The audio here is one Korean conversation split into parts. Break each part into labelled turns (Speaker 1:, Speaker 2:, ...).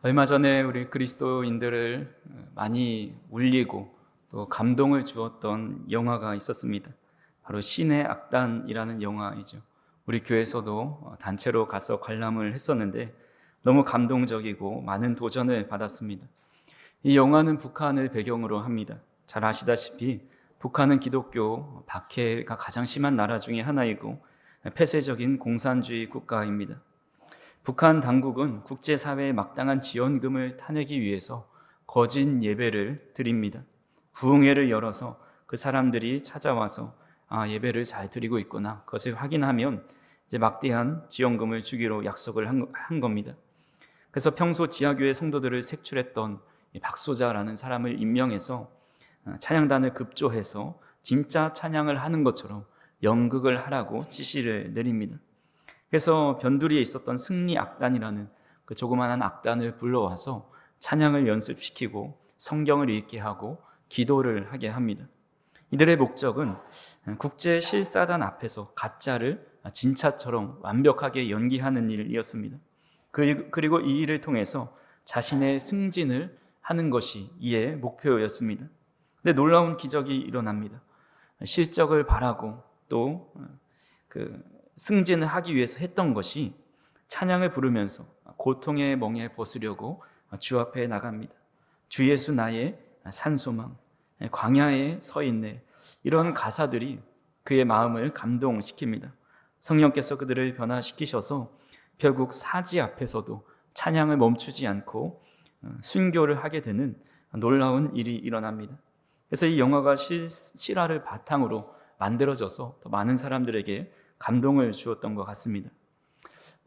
Speaker 1: 얼마 전에 우리 그리스도인들을 많이 울리고 또 감동을 주었던 영화가 있었습니다. 바로 신의 악단이라는 영화이죠. 우리 교회에서도 단체로 가서 관람을 했었는데 너무 감동적이고 많은 도전을 받았습니다. 이 영화는 북한을 배경으로 합니다. 잘 아시다시피 북한은 기독교 박해가 가장 심한 나라 중에 하나이고 폐쇄적인 공산주의 국가입니다. 북한 당국은 국제사회의 막당한 지원금을 타내기 위해서 거짓 예배를 드립니다. 부흥회를 열어서 그 사람들이 찾아와서 예배를 잘 드리고 있구나, 그것을 확인하면 이제 막대한 지원금을 주기로 약속을 한 겁니다. 그래서 평소 지하교회 성도들을 색출했던 박소자라는 사람을 임명해서 찬양단을 급조해서 진짜 찬양을 하는 것처럼 연극을 하라고 지시를 내립니다. 그래서 변두리에 있었던 승리 악단이라는 그 조그마한 악단을 불러와서 찬양을 연습시키고 성경을 읽게 하고 기도를 하게 합니다. 이들의 목적은 국제 실사단 앞에서 가짜를 진짜처럼 완벽하게 연기하는 일이었습니다. 그리고 이 일을 통해서 자신의 승진을 하는 것이 이의 목표였습니다. 근데 놀라운 기적이 일어납니다. 실적을 바라고 또 승진을 하기 위해서 했던 것이 찬양을 부르면서 고통의 멍에 벗으려고 주 앞에 나갑니다. 주 예수 나의 산소망, 광야에 서 있네, 이런 가사들이 그의 마음을 감동시킵니다. 성령께서 그들을 변화시키셔서 결국 사지 앞에서도 찬양을 멈추지 않고 순교를 하게 되는 놀라운 일이 일어납니다. 그래서 이 영화가 실화를 바탕으로 만들어져서 더 많은 사람들에게 감동을 주었던 것 같습니다.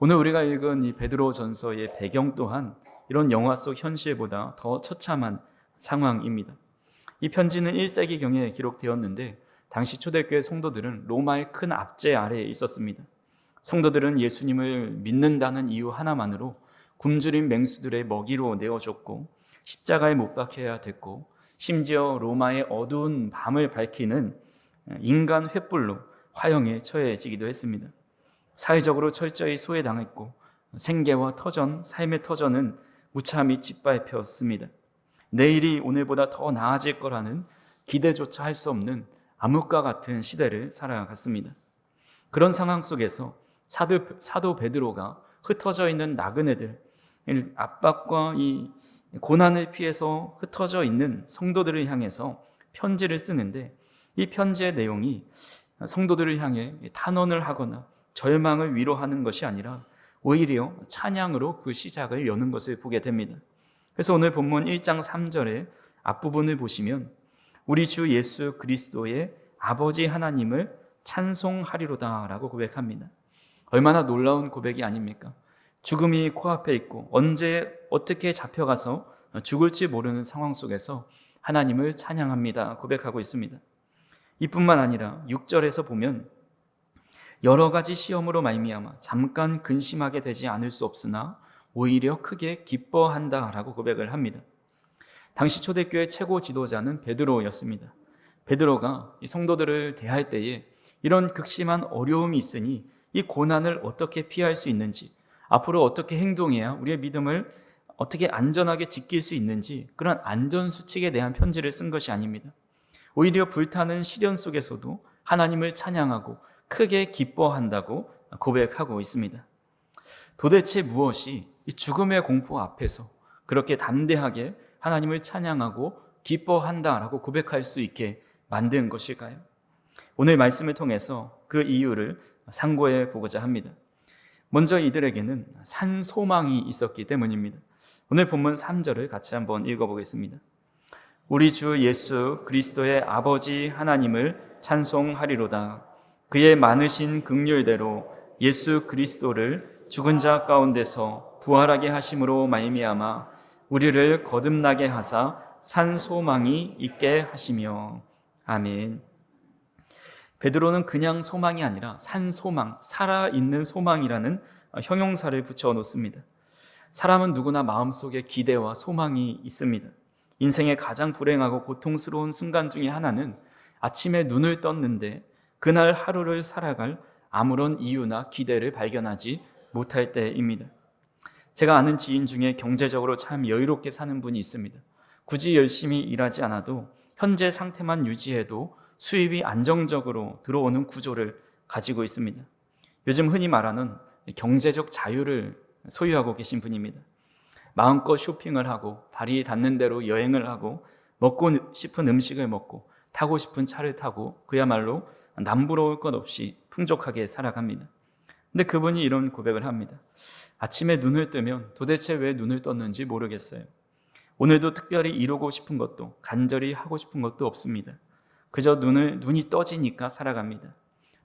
Speaker 1: 오늘 우리가 읽은 이 베드로전서의 배경 또한 이런 영화 속 현실보다 더 처참한 상황입니다. 이 편지는 1세기경에 기록되었는데 당시 초대교회 성도들은 로마의 큰 압제 아래에 있었습니다. 성도들은 예수님을 믿는다는 이유 하나만으로 굶주린 맹수들의 먹이로 내어줬고 십자가에 못 박혀야 됐고 심지어 로마의 어두운 밤을 밝히는 인간 횃불로 화형에 처해지기도 했습니다. 사회적으로 철저히 소외당했고 생계와 터전, 삶의 터전은 무참히 짓밟혔습니다. 내일이 오늘보다 더 나아질 거라는 기대조차 할 수 없는 암흑과 같은 시대를 살아갔습니다. 그런 상황 속에서 사도 베드로가 흩어져 있는 나그네들, 압박과 이 고난을 피해서 흩어져 있는 성도들을 향해서 편지를 쓰는데 이 편지의 내용이 성도들을 향해 탄원을 하거나 절망을 위로하는 것이 아니라 오히려 찬양으로 그 시작을 여는 것을 보게 됩니다. 그래서 오늘 본문 1장 3절의 앞부분을 보시면 우리 주 예수 그리스도의 아버지 하나님을 찬송하리로다 라고 고백합니다. 얼마나 놀라운 고백이 아닙니까? 죽음이 코앞에 있고 언제 어떻게 잡혀가서 죽을지 모르는 상황 속에서 하나님을 찬양합니다 고백하고 있습니다. 이뿐만 아니라 6절에서 보면 여러 가지 시험으로 말미암아 잠깐 근심하게 되지 않을 수 없으나 오히려 크게 기뻐한다라고 고백을 합니다. 당시 초대교회 최고 지도자는 베드로였습니다. 베드로가 이 성도들을 대할 때에 이런 극심한 어려움이 있으니 이 고난을 어떻게 피할 수 있는지, 앞으로 어떻게 행동해야 우리의 믿음을 어떻게 안전하게 지킬 수 있는지 그런 안전수칙에 대한 편지를 쓴 것이 아닙니다. 오히려 불타는 시련 속에서도 하나님을 찬양하고 크게 기뻐한다고 고백하고 있습니다. 도대체 무엇이 이 죽음의 공포 앞에서 그렇게 담대하게 하나님을 찬양하고 기뻐한다라고 고백할 수 있게 만든 것일까요? 오늘 말씀을 통해서 그 이유를 상고해 보고자 합니다. 먼저 이들에게는 산 소망이 있었기 때문입니다. 오늘 본문 3절을 같이 한번 읽어보겠습니다. 우리 주 예수 그리스도의 아버지 하나님을 찬송하리로다. 그의 많으신 긍휼대로 예수 그리스도를 죽은 자 가운데서 부활하게 하심으로 말미암아 우리를 거듭나게 하사 산 소망이 있게 하시며. 아멘. 베드로는 그냥 소망이 아니라 산 소망, 살아있는 소망이라는 형용사를 붙여 놓습니다. 사람은 누구나 마음속에 기대와 소망이 있습니다. 인생의 가장 불행하고 고통스러운 순간 중에 하나는 아침에 눈을 떴는데 그날 하루를 살아갈 아무런 이유나 기대를 발견하지 못할 때입니다. 제가 아는 지인 중에 경제적으로 참 여유롭게 사는 분이 있습니다. 굳이 열심히 일하지 않아도 현재 상태만 유지해도 수입이 안정적으로 들어오는 구조를 가지고 있습니다. 요즘 흔히 말하는 경제적 자유를 소유하고 계신 분입니다. 마음껏 쇼핑을 하고 발이 닿는 대로 여행을 하고 먹고 싶은 음식을 먹고 타고 싶은 차를 타고 그야말로 남부러울 것 없이 풍족하게 살아갑니다. 근데 그분이 이런 고백을 합니다. 아침에 눈을 뜨면 도대체 왜 눈을 떴는지 모르겠어요. 오늘도 특별히 이루고 싶은 것도 간절히 하고 싶은 것도 없습니다. 그저 눈이 떠지니까 살아갑니다.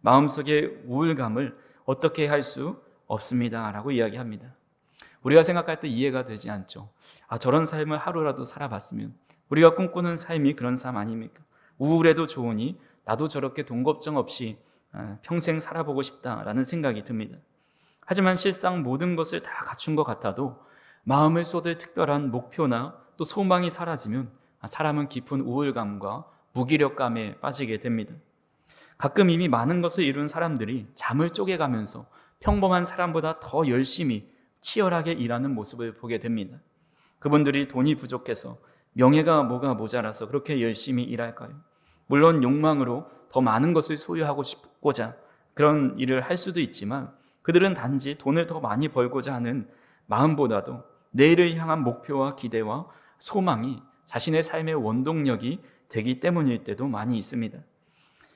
Speaker 1: 마음속의 우울감을 어떻게 할 수 없습니다 라고 이야기합니다. 우리가 생각할 때 이해가 되지 않죠. 저런 삶을 하루라도 살아봤으면, 우리가 꿈꾸는 삶이 그런 삶 아닙니까? 우울해도 좋으니 나도 저렇게 돈 걱정 없이 평생 살아보고 싶다라는 생각이 듭니다. 하지만 실상 모든 것을 다 갖춘 것 같아도 마음을 쏟을 특별한 목표나 또 소망이 사라지면 사람은 깊은 우울감과 무기력감에 빠지게 됩니다. 가끔 이미 많은 것을 이룬 사람들이 잠을 쪼개가면서 평범한 사람보다 더 열심히 치열하게 일하는 모습을 보게 됩니다. 그분들이 돈이 부족해서, 명예가 뭐가 모자라서 그렇게 열심히 일할까요? 물론 욕망으로 더 많은 것을 소유하고 싶고자 그런 일을 할 수도 있지만, 그들은 단지 돈을 더 많이 벌고자 하는 마음보다도 내일을 향한 목표와 기대와 소망이 자신의 삶의 원동력이 되기 때문일 때도 많이 있습니다.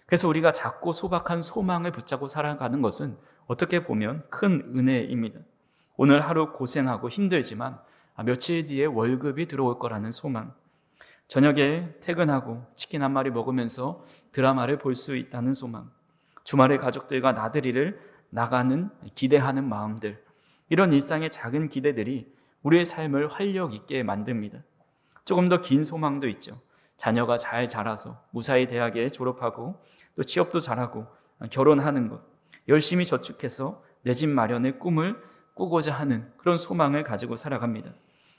Speaker 1: 그래서 우리가 작고 소박한 소망을 붙잡고 살아가는 것은 어떻게 보면 큰 은혜입니다. 오늘 하루 고생하고 힘들지만 며칠 뒤에 월급이 들어올 거라는 소망, 저녁에 퇴근하고 치킨 한 마리 먹으면서 드라마를 볼 수 있다는 소망, 주말에 가족들과 나들이를 나가는 기대하는 마음들, 이런 일상의 작은 기대들이 우리의 삶을 활력 있게 만듭니다. 조금 더 긴 소망도 있죠. 자녀가 잘 자라서 무사히 대학에 졸업하고 또 취업도 잘하고 결혼하는 것, 열심히 저축해서 내 집 마련의 꿈을 꾸고자 하는 그런 소망을 가지고 살아갑니다.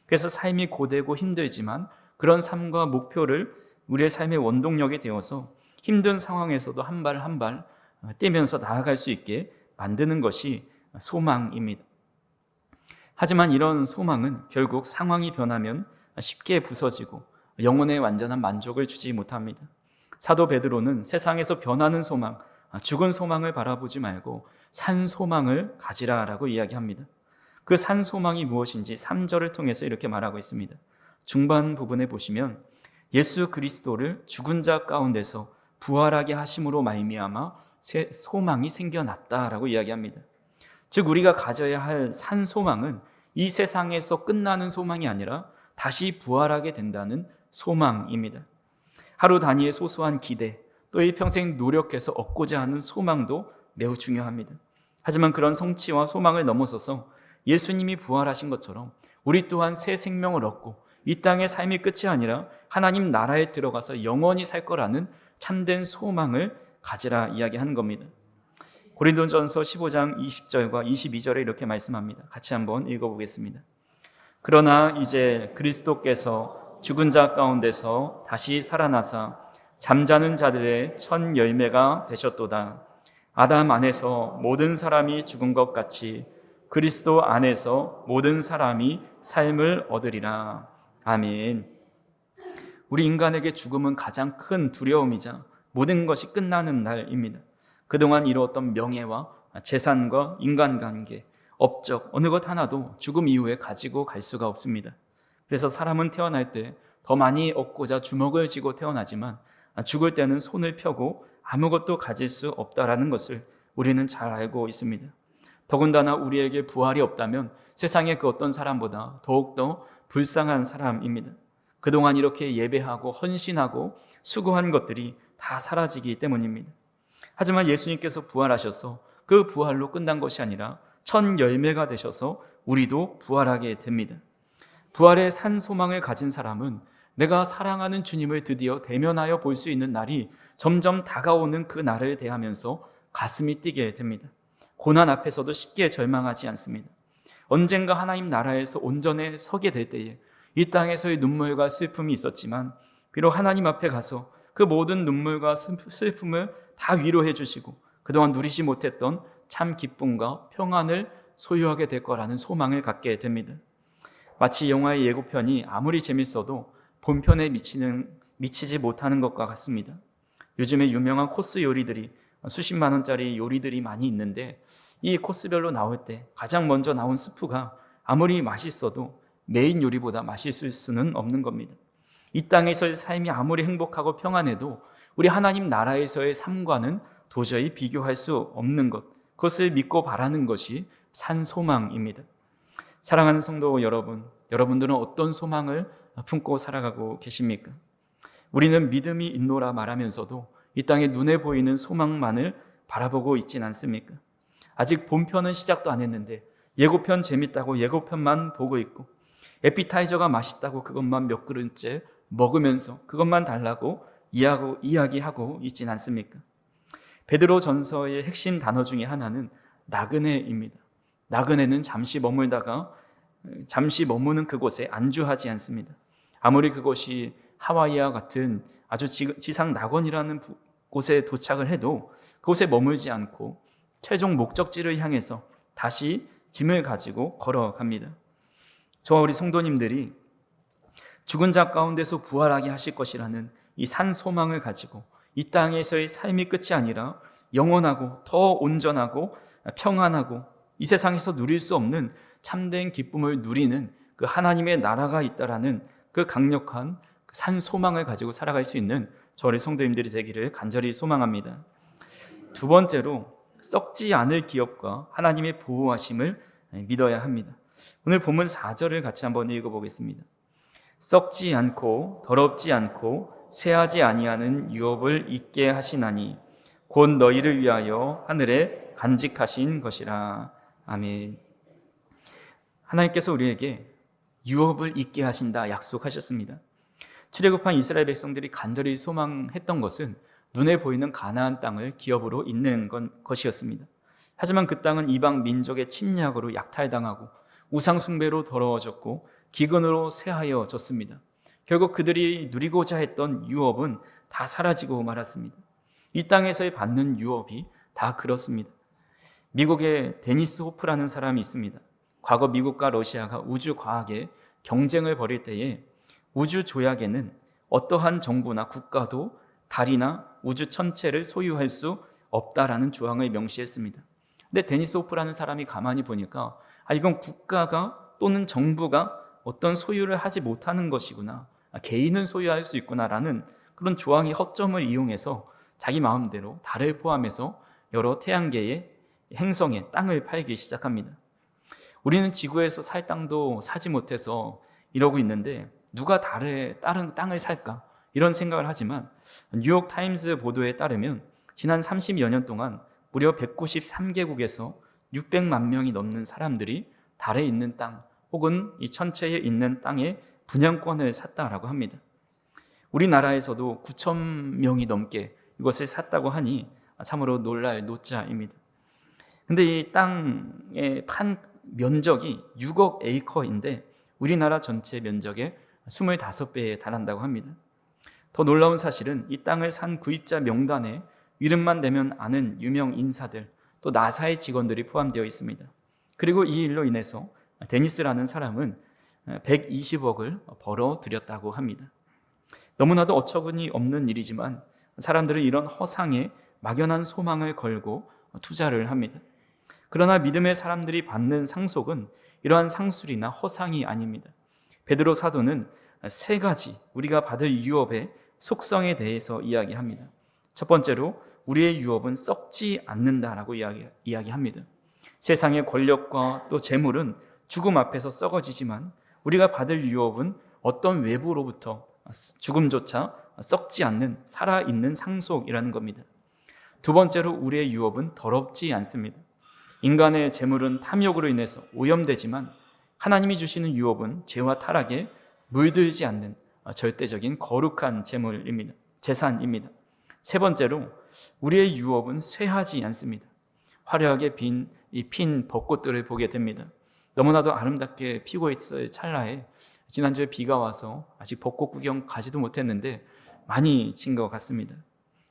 Speaker 1: 그래서 삶이 고되고 힘들지만 그런 삶과 목표를 우리의 삶의 원동력이 되어서 힘든 상황에서도 한 발 한 발 뛰면서 나아갈 수 있게 만드는 것이 소망입니다. 하지만 이런 소망은 결국 상황이 변하면 쉽게 부서지고 영혼의 완전한 만족을 주지 못합니다. 사도 베드로는 세상에서 변하는 소망, 죽은 소망을 바라보지 말고 산 소망을 가지라라고 이야기합니다. 그 산 소망이 무엇인지 3절을 통해서 이렇게 말하고 있습니다. 중반 부분에 보시면 예수 그리스도를 죽은 자 가운데서 부활하게 하심으로 말미암아 새 소망이 생겨났다라고 이야기합니다. 즉 우리가 가져야 할 산 소망은 이 세상에서 끝나는 소망이 아니라 다시 부활하게 된다는 소망입니다. 하루 단위의 소소한 기대, 또 일평생 노력해서 얻고자 하는 소망도 매우 중요합니다. 하지만 그런 성취와 소망을 넘어서서 예수님이 부활하신 것처럼 우리 또한 새 생명을 얻고 이 땅의 삶이 끝이 아니라 하나님 나라에 들어가서 영원히 살 거라는 참된 소망을 가지라 이야기하는 겁니다. 고린도전서 15장 20절과 22절에 이렇게 말씀합니다. 같이 한번 읽어보겠습니다. 그러나 이제 그리스도께서 죽은 자 가운데서 다시 살아나사 잠자는 자들의 첫 열매가 되셨도다. 아담 안에서 모든 사람이 죽은 것 같이 그리스도 안에서 모든 사람이 삶을 얻으리라. 아멘. 우리 인간에게 죽음은 가장 큰 두려움이자 모든 것이 끝나는 날입니다. 그동안 이루었던 명예와 재산과 인간관계, 업적, 어느 것 하나도 죽음 이후에 가지고 갈 수가 없습니다. 그래서 사람은 태어날 때 더 많이 얻고자 주먹을 쥐고 태어나지만 죽을 때는 손을 펴고 아무것도 가질 수 없다라는 것을 우리는 잘 알고 있습니다. 더군다나 우리에게 부활이 없다면 세상의 그 어떤 사람보다 더욱더 불쌍한 사람입니다. 그동안 이렇게 예배하고 헌신하고 수고한 것들이 다 사라지기 때문입니다. 하지만 예수님께서 부활하셔서 그 부활로 끝난 것이 아니라 첫 열매가 되셔서 우리도 부활하게 됩니다. 부활의 산 소망을 가진 사람은 내가 사랑하는 주님을 드디어 대면하여 볼 수 있는 날이 점점 다가오는 그 날을 대하면서 가슴이 뛰게 됩니다. 고난 앞에서도 쉽게 절망하지 않습니다. 언젠가 하나님 나라에서 온전에 서게 될 때에 이 땅에서의 눈물과 슬픔이 있었지만 비록 하나님 앞에 가서 그 모든 눈물과 슬픔을 다 위로해 주시고 그동안 누리지 못했던 참 기쁨과 평안을 소유하게 될 거라는 소망을 갖게 됩니다. 마치 영화의 예고편이 아무리 재밌어도 본편에 미치지 못하는 것과 같습니다. 요즘에 유명한 코스 요리들이 수십만 원짜리 요리들이 많이 있는데 이 코스별로 나올 때 가장 먼저 나온 스프가 아무리 맛있어도 메인 요리보다 맛있을 수는 없는 겁니다. 이 땅에서의 삶이 아무리 행복하고 평안해도 우리 하나님 나라에서의 삶과는 도저히 비교할 수 없는 것, 그것을 믿고 바라는 것이 산 소망입니다. 사랑하는 성도 여러분, 여러분들은 어떤 소망을 품고 살아가고 계십니까? 우리는 믿음이 있노라 말하면서도 이 땅에 눈에 보이는 소망만을 바라보고 있진 않습니까? 아직 본편은 시작도 안 했는데 예고편 재밌다고 예고편만 보고 있고 에피타이저가 맛있다고 그것만 몇 그릇째 먹으면서 그것만 달라고 이야기하고 있진 않습니까? 베드로 전서의 핵심 단어 중에 하나는 나그네입니다. 나그네는 잠시 머무는 그곳에 안주하지 않습니다. 아무리 그곳이 하와이와 같은 아주 지상 낙원이라는 곳에 도착을 해도 그곳에 머물지 않고 최종 목적지를 향해서 다시 짐을 가지고 걸어갑니다. 저와 우리 성도님들이 죽은 자 가운데서 부활하게 하실 것이라는 이 산 소망을 가지고 이 땅에서의 삶이 끝이 아니라 영원하고 더 온전하고 평안하고 이 세상에서 누릴 수 없는 참된 기쁨을 누리는 그 하나님의 나라가 있다라는 그 강력한 산 소망을 가지고 살아갈 수 있는 저희 성도님들이 되기를 간절히 소망합니다. 두 번째로 썩지 않을 기업과 하나님의 보호하심을 믿어야 합니다. 오늘 본문 4절을 같이 한번 읽어보겠습니다. 썩지 않고 더럽지 않고 쇠하지 아니하는 유업을 있게 하시나니 곧 너희를 위하여 하늘에 간직하신 것이라. 아멘. 하나님께서 우리에게 유업을 있게 하신다 약속하셨습니다. 출애굽한 이스라엘 백성들이 간절히 소망했던 것은 눈에 보이는 가나안 땅을 기업으로 잇는 것이었습니다. 하지만 그 땅은 이방 민족의 침략으로 약탈당하고 우상 숭배로 더러워졌고 기근으로 쇠하여졌습니다. 결국 그들이 누리고자 했던 유업은 다 사라지고 말았습니다. 이 땅에서의 받는 유업이 다 그렇습니다. 미국의 데니스 호프라는 사람이 있습니다. 과거 미국과 러시아가 우주 과학에 경쟁을 벌일 때에 우주 조약에는 어떠한 정부나 국가도 달이나 우주 전체를 소유할 수 없다라는 조항을 명시했습니다. 근데 데니스 호프라는 사람이 가만히 보니까 이건 국가가 또는 정부가 어떤 소유를 하지 못하는 것이구나, 개인은 소유할 수 있구나라는 그런 조항의 허점을 이용해서 자기 마음대로 달을 포함해서 여러 태양계의 행성에 땅을 팔기 시작합니다. 우리는 지구에서 살 땅도 사지 못해서 이러고 있는데 누가 다른 땅을 살까? 이런 생각을 하지만 뉴욕 타임스 보도에 따르면 지난 30여 년 동안 무려 193개국에서 600만 명이 넘는 사람들이 달에 있는 땅 혹은 이 천체에 있는 땅의 분양권을 샀다라고 합니다. 우리나라에서도 9천 명이 넘게 이것을 샀다고 하니 참으로 놀랄 노자입니다. 근데 이 땅의 판 면적이 6억 에이커인데 우리나라 전체 면적의 25배에 달한다고 합니다. 더 놀라운 사실은 이 땅을 산 구입자 명단에 이름만 대면 아는 유명 인사들, 또 나사의 직원들이 포함되어 있습니다. 그리고 이 일로 인해서 데니스라는 사람은 120억을 벌어들였다고 합니다. 너무나도 어처구니 없는 일이지만 사람들은 이런 허상에 막연한 소망을 걸고 투자를 합니다. 그러나 믿음의 사람들이 받는 상속은 이러한 상술이나 허상이 아닙니다. 베드로 사도는 세 가지 우리가 받을 유업의 속성에 대해서 이야기합니다. 첫 번째로 우리의 유업은 썩지 않는다라고 이야기합니다. 세상의 권력과 또 재물은 죽음 앞에서 썩어지지만 우리가 받을 유업은 어떤 외부로부터 죽음조차 썩지 않는 살아있는 상속이라는 겁니다. 두 번째로 우리의 유업은 더럽지 않습니다. 인간의 재물은 탐욕으로 인해서 오염되지만 하나님이 주시는 유업은 죄와 타락에 물들지 않는 절대적인 거룩한 재산입니다. 세 번째로 우리의 유업은 쇠하지 않습니다. 화려하게 핀 벚꽃들을 보게 됩니다. 너무나도 아름답게 피고 있을 찰나에 지난주에 비가 와서 아직 벚꽃 구경 가지도 못했는데 많이 진 것 같습니다.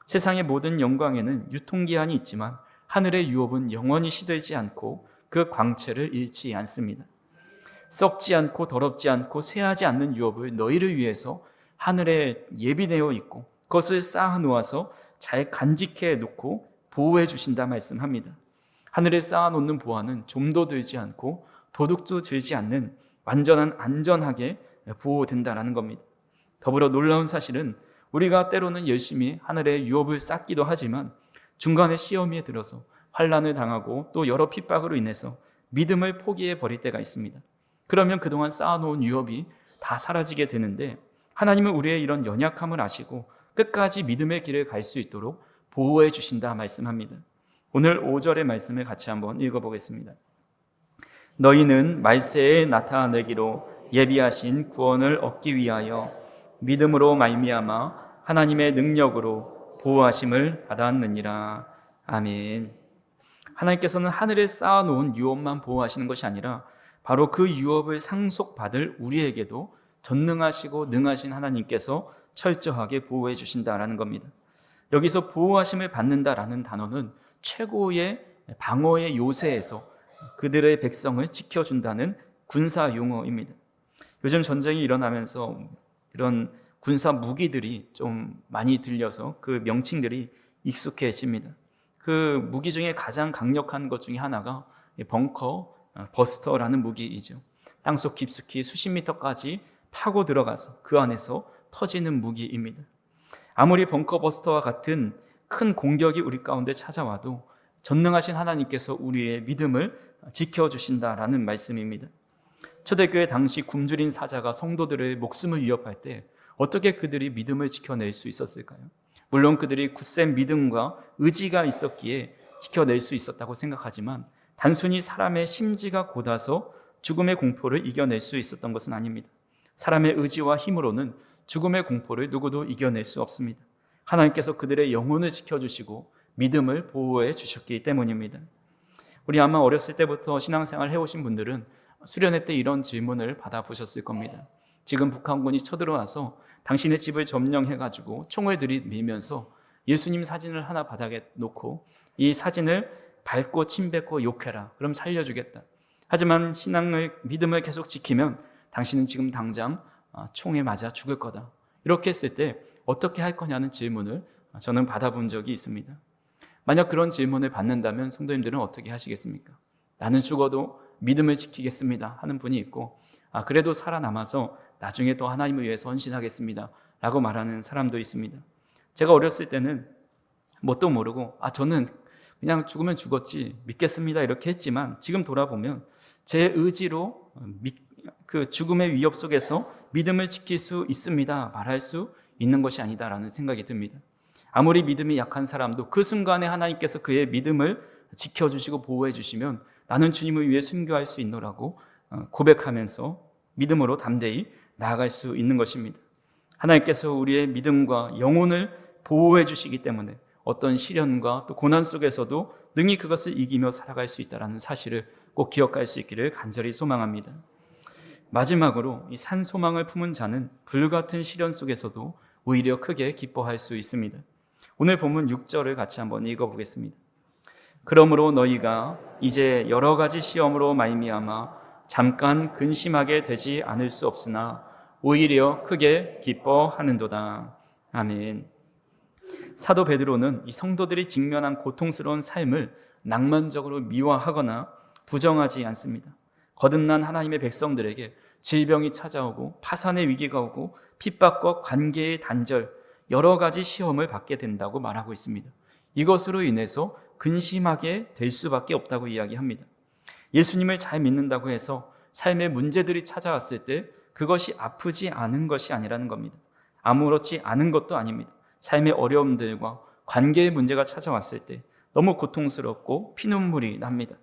Speaker 1: 세상의 모든 영광에는 유통기한이 있지만 하늘의 유업은 영원히 시들지 않고 그 광채를 잃지 않습니다. 썩지 않고 더럽지 않고 쇠하지 않는 유업을 너희를 위해서 하늘에 예비되어 있고 그것을 쌓아 놓아서 잘 간직해 놓고 보호해 주신다 말씀합니다. 하늘에 쌓아 놓는 보화는 좀도 들지 않고 도둑도 들지 않는 완전한 안전하게 보호된다라는 겁니다. 더불어 놀라운 사실은 우리가 때로는 열심히 하늘에 유업을 쌓기도 하지만 중간에 시험에 들어서 환난을 당하고 또 여러 핍박으로 인해서 믿음을 포기해 버릴 때가 있습니다. 그러면 그동안 쌓아놓은 유업이 다 사라지게 되는데 하나님은 우리의 이런 연약함을 아시고 끝까지 믿음의 길을 갈 수 있도록 보호해 주신다 말씀합니다. 오늘 5절의 말씀을 같이 한번 읽어보겠습니다. 너희는 말세에 나타내기로 예비하신 구원을 얻기 위하여 믿음으로 말미암아 하나님의 능력으로 보호하심을 받았느니라. 아멘. 하나님께서는 하늘에 쌓아놓은 유업만 보호하시는 것이 아니라 바로 그 유업을 상속받을 우리에게도 전능하시고 능하신 하나님께서 철저하게 보호해 주신다라는 겁니다. 여기서 보호하심을 받는다라는 단어는 최고의 방어의 요새에서 그들의 백성을 지켜준다는 군사 용어입니다. 요즘 전쟁이 일어나면서 이런 군사 무기들이 좀 많이 들려서 그 명칭들이 익숙해집니다. 그 무기 중에 가장 강력한 것 중에 하나가 벙커 버스터라는 무기이죠. 땅속 깊숙이 수십 미터까지 파고 들어가서 그 안에서 터지는 무기입니다. 아무리 벙커 버스터와 같은 큰 공격이 우리 가운데 찾아와도 전능하신 하나님께서 우리의 믿음을 지켜주신다라는 말씀입니다. 초대교회 당시 굶주린 사자가 성도들의 목숨을 위협할 때 어떻게 그들이 믿음을 지켜낼 수 있었을까요? 물론 그들이 굳센 믿음과 의지가 있었기에 지켜낼 수 있었다고 생각하지만 단순히 사람의 심지가 곧아서 죽음의 공포를 이겨낼 수 있었던 것은 아닙니다. 사람의 의지와 힘으로는 죽음의 공포를 누구도 이겨낼 수 없습니다. 하나님께서 그들의 영혼을 지켜주시고 믿음을 보호해 주셨기 때문입니다. 우리 아마 어렸을 때부터 신앙생활 해오신 분들은 수련회 때 이런 질문을 받아보셨을 겁니다. 지금 북한군이 쳐들어와서 당신의 집을 점령해가지고 총을 들이밀면서 예수님 사진을 하나 바닥에 놓고 이 사진을 밟고 침뱉고 욕해라. 그럼 살려주겠다. 하지만 믿음을 계속 지키면 당신은 지금 당장 총에 맞아 죽을 거다. 이렇게 했을 때 어떻게 할 거냐는 질문을 저는 받아본 적이 있습니다. 만약 그런 질문을 받는다면 성도님들은 어떻게 하시겠습니까? 나는 죽어도 믿음을 지키겠습니다 하는 분이 있고 그래도 살아남아서 나중에 또 하나님을 위해서 헌신하겠습니다 라고 말하는 사람도 있습니다. 제가 어렸을 때는 뭣도 모르고 저는 그냥 죽으면 죽었지 믿겠습니다 이렇게 했지만 지금 돌아보면 제 의지로 그 죽음의 위협 속에서 믿음을 지킬 수 있습니다 말할 수 있는 것이 아니다라는 생각이 듭니다. 아무리 믿음이 약한 사람도 그 순간에 하나님께서 그의 믿음을 지켜주시고 보호해 주시면 나는 주님을 위해 순교할 수 있노라고 고백하면서 믿음으로 담대히 나아갈 수 있는 것입니다. 하나님께서 우리의 믿음과 영혼을 보호해 주시기 때문에 어떤 시련과 또 고난 속에서도 능히 그것을 이기며 살아갈 수 있다는 사실을 꼭 기억할 수 있기를 간절히 소망합니다. 마지막으로 이 산소망을 품은 자는 불같은 시련 속에서도 오히려 크게 기뻐할 수 있습니다. 오늘 본문 6절을 같이 한번 읽어보겠습니다. 그러므로 너희가 이제 여러 가지 시험으로 말미암아 잠깐 근심하게 되지 않을 수 없으나 오히려 크게 기뻐하는도다. 아멘. 사도 베드로는 이 성도들이 직면한 고통스러운 삶을 낭만적으로 미화하거나 부정하지 않습니다. 거듭난 하나님의 백성들에게 질병이 찾아오고 파산의 위기가 오고 핍박과 관계의 단절, 여러 가지 시험을 받게 된다고 말하고 있습니다. 이것으로 인해서 근심하게 될 수밖에 없다고 이야기합니다. 예수님을 잘 믿는다고 해서 삶의 문제들이 찾아왔을 때 그것이 아프지 않은 것이 아니라는 겁니다. 아무렇지 않은 것도 아닙니다. 삶의 어려움들과 관계의 문제가 찾아왔을 때 너무 고통스럽고 피눈물이 납니다.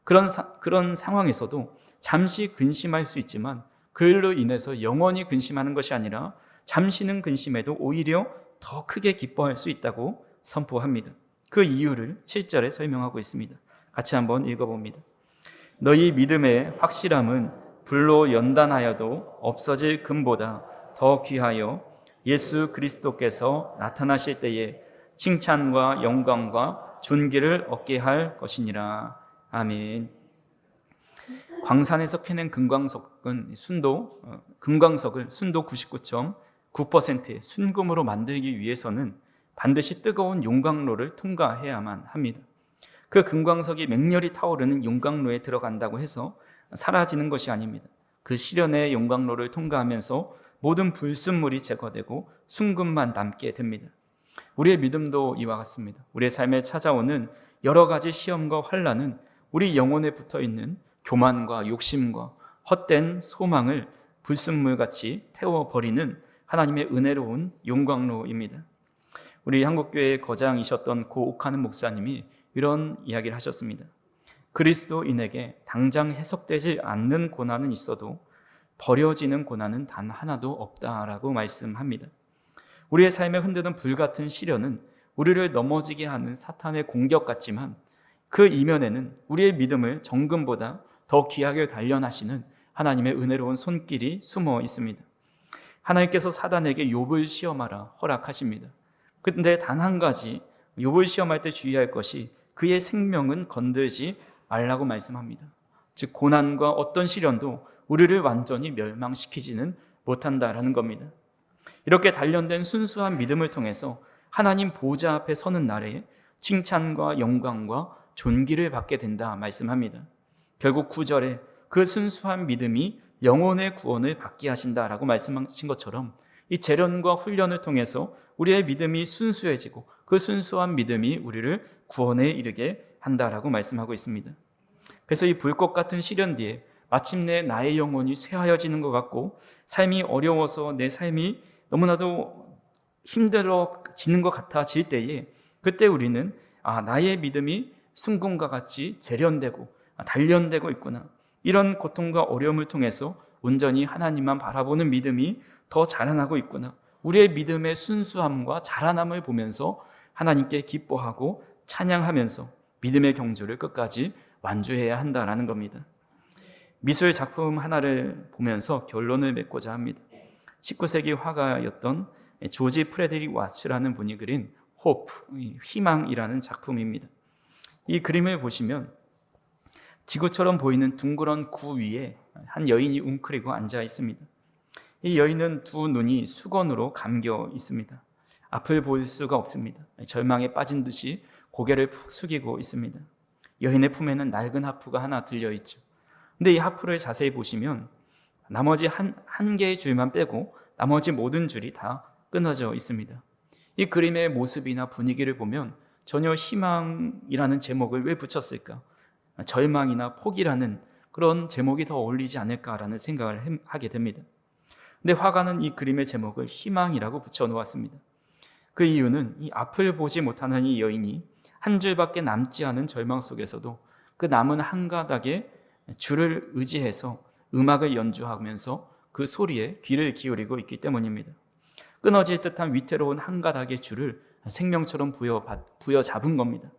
Speaker 1: 그런 상황에서도 잠시 근심할 수 있지만 그일로 인해서 영원히 근심하는 것이 아니라 잠시는 근심해도 오히려 더 크게 기뻐할 수 있다고 선포합니다. 그 이유를 7절에 설명하고 있습니다. 같이 한번 읽어봅니다. 너희 믿음의 확실함은 불로 연단하여도 없어질 금보다 더 귀하여 예수 그리스도께서 나타나실 때에 칭찬과 영광과 존귀를 얻게 할 것이니라. 아멘. 광산에서 캐낸 금광석은 금광석을 순도 99.9%의 순금으로 만들기 위해서는 반드시 뜨거운 용광로를 통과해야만 합니다. 그 금광석이 맹렬히 타오르는 용광로에 들어간다고 해서 사라지는 것이 아닙니다. 그 시련의 용광로를 통과하면서 모든 불순물이 제거되고 순금만 남게 됩니다. 우리의 믿음도 이와 같습니다. 우리의 삶에 찾아오는 여러 가지 시험과 환난은 우리 영혼에 붙어있는 교만과 욕심과 헛된 소망을 불순물같이 태워버리는 하나님의 은혜로운 용광로입니다. 우리 한국교회의 거장이셨던 고 옥하는 목사님이 이런 이야기를 하셨습니다. 그리스도인에게 당장 해석되지 않는 고난은 있어도 버려지는 고난은 단 하나도 없다라고 말씀합니다. 우리의 삶에 흔드는 불같은 시련은 우리를 넘어지게 하는 사탄의 공격 같지만 그 이면에는 우리의 믿음을 정금보다 더 귀하게 단련하시는 하나님의 은혜로운 손길이 숨어 있습니다. 하나님께서 사단에게 욥을 시험하라 허락하십니다. 그런데 단 한 가지 욥을 시험할 때 주의할 것이 그의 생명은 건들지 말라고 말씀합니다. 즉 고난과 어떤 시련도 우리를 완전히 멸망시키지는 못한다라는 겁니다. 이렇게 단련된 순수한 믿음을 통해서 하나님 보좌 앞에 서는 날에 칭찬과 영광과 존귀를 받게 된다 말씀합니다. 결국 9절에 그 순수한 믿음이 영혼의 구원을 받게 하신다라고 말씀하신 것처럼 이 재련과 훈련을 통해서 우리의 믿음이 순수해지고 그 순수한 믿음이 우리를 구원에 이르게 한다라고 말씀하고 있습니다. 그래서 이 불꽃 같은 시련 뒤에 마침내 나의 영혼이 쇠하여지는 것 같고 삶이 어려워서 내 삶이 너무나도 힘들어지는 것 같아질 때에 그때 우리는 나의 믿음이 순금과 같이 재련되고 단련되고 있구나. 이런 고통과 어려움을 통해서 온전히 하나님만 바라보는 믿음이 더 자라나고 있구나. 우리의 믿음의 순수함과 자라남을 보면서 하나님께 기뻐하고 찬양하면서 믿음의 경주를 끝까지 완주해야 한다라는 겁니다. 미술 작품 하나를 보면서 결론을 맺고자 합니다. 19세기 화가였던 조지 프레드릭 와츠라는 분이 그린 호프, 희망이라는 작품입니다. 이 그림을 보시면 지구처럼 보이는 둥그런 구 위에 한 여인이 웅크리고 앉아 있습니다. 이 여인은 두 눈이 수건으로 감겨 있습니다. 앞을 볼 수가 없습니다. 절망에 빠진 듯이 고개를 푹 숙이고 있습니다. 여인의 품에는 낡은 하프가 하나 들려있죠. 근데 이 하프를 자세히 보시면 나머지 한 개의 줄만 빼고 나머지 모든 줄이 다 끊어져 있습니다. 이 그림의 모습이나 분위기를 보면 전혀 희망이라는 제목을 왜 붙였을까? 절망이나 포기라는 그런 제목이 더 어울리지 않을까라는 생각을 하게 됩니다. 근데 화가는 이 그림의 제목을 희망이라고 붙여놓았습니다. 그 이유는 이 앞을 보지 못하는 이 여인이 한 줄밖에 남지 않은 절망 속에서도 그 남은 한 가닥의 줄을 의지해서 음악을 연주하면서 그 소리에 귀를 기울이고 있기 때문입니다. 끊어질 듯한 위태로운 한 가닥의 줄을 생명처럼 부여잡은 겁니다.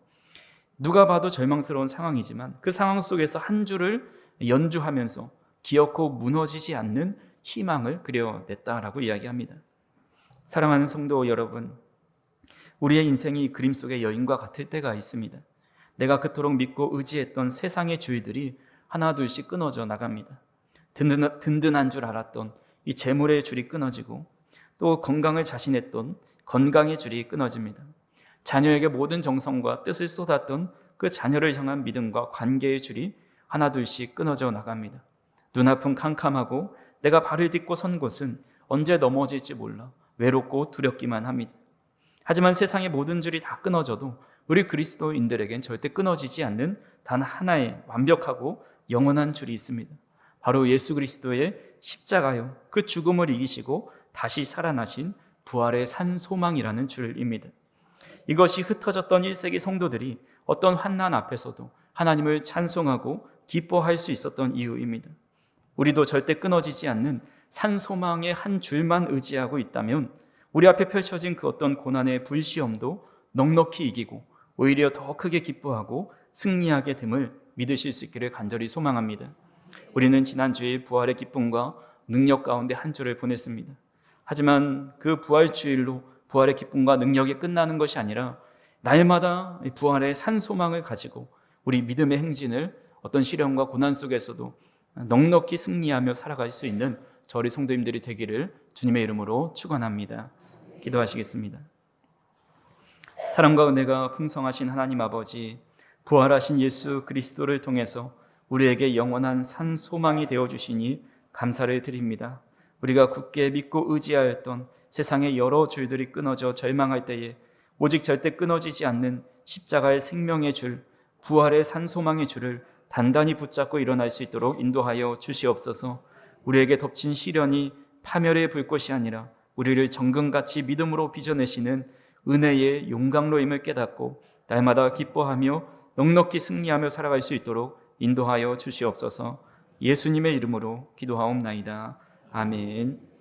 Speaker 1: 누가 봐도 절망스러운 상황이지만 그 상황 속에서 한 줄을 연주하면서 기어코 무너지지 않는 희망을 그려냈다라고 이야기합니다. 사랑하는 성도 여러분, 우리의 인생이 그림 속의 여인과 같을 때가 있습니다. 내가 그토록 믿고 의지했던 세상의 줄들이 하나 둘씩 끊어져 나갑니다. 든든한 줄 알았던 이 재물의 줄이 끊어지고 또 건강을 자신했던 건강의 줄이 끊어집니다. 자녀에게 모든 정성과 뜻을 쏟았던 그 자녀를 향한 믿음과 관계의 줄이 하나 둘씩 끊어져 나갑니다. 눈앞은 캄캄하고 내가 발을 딛고 선 곳은 언제 넘어질지 몰라 외롭고 두렵기만 합니다. 하지만 세상의 모든 줄이 다 끊어져도 우리 그리스도인들에겐 절대 끊어지지 않는 단 하나의 완벽하고 영원한 줄이 있습니다. 바로 예수 그리스도의 십자가요, 그 죽음을 이기시고 다시 살아나신 부활의 산 소망이라는 줄입니다. 이것이 흩어졌던 1세기 성도들이 어떤 환난 앞에서도 하나님을 찬송하고 기뻐할 수 있었던 이유입니다. 우리도 절대 끊어지지 않는 산 소망의 한 줄만 의지하고 있다면 우리 앞에 펼쳐진 그 어떤 고난의 불시험도 넉넉히 이기고 오히려 더 크게 기뻐하고 승리하게 됨을 믿으실 수 있기를 간절히 소망합니다. 우리는 지난주에 부활의 기쁨과 능력 가운데 한 주를 보냈습니다. 하지만 그 부활 주일로 부활의 기쁨과 능력이 끝나는 것이 아니라 날마다 부활의 산 소망을 가지고 우리 믿음의 행진을 어떤 시련과 고난 속에서도 넉넉히 승리하며 살아갈 수 있는 저리 성도님들이 되기를 주님의 이름으로 축원합니다. 기도하시겠습니다. 사랑과 은혜가 풍성하신 하나님 아버지, 부활하신 예수 그리스도를 통해서 우리에게 영원한 산 소망이 되어주시니 감사를 드립니다. 우리가 굳게 믿고 의지하였던 세상의 여러 줄들이 끊어져 절망할 때에 오직 절대 끊어지지 않는 십자가의 생명의 줄, 부활의 산 소망의 줄을 단단히 붙잡고 일어날 수 있도록 인도하여 주시옵소서. 우리에게 덮친 시련이 파멸의 불꽃이 아니라 우리를 정금같이 믿음으로 빚어내시는 은혜의 용광로임을 깨닫고 날마다 기뻐하며 넉넉히 승리하며 살아갈 수 있도록 인도하여 주시옵소서. 예수님의 이름으로 기도하옵나이다. 아멘.